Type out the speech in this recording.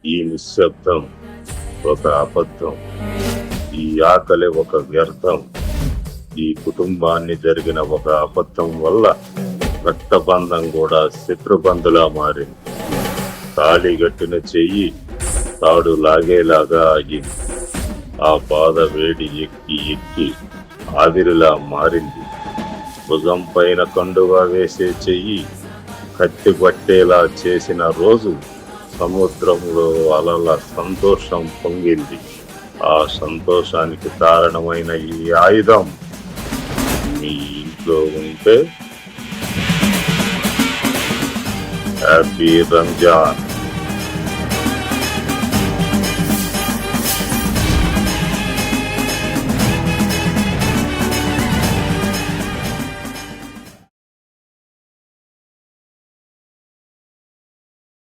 ఈ నిశ్శబ్దం ఒక అబద్ధం, ఈ ఆకలి ఒక వ్యర్థం. ఈ కుటుంబాన్ని జరిగిన ఒక అబద్ధం వల్ల రక్తబంధం కూడా శత్రుబంధులా మారింది. తాళిగట్టిన చెయ్యి తాడు లాగేలాగా అయ్యింది. ఆ బాధ వేడి ఎక్కి ఎక్కి ఆవిరిలా మారింది. భుజం పైన కండువా వేసే చెయ్యి కత్తి పట్టేలా చేసిన రోజు సముద్రంలో అలల సంతోషం పొంగింది. ఆ సంతోషానికి కారణమైన ఈ ఆయుధం మీ ఇంట్లో ఉంటే హ్యాపీ రంజాన్.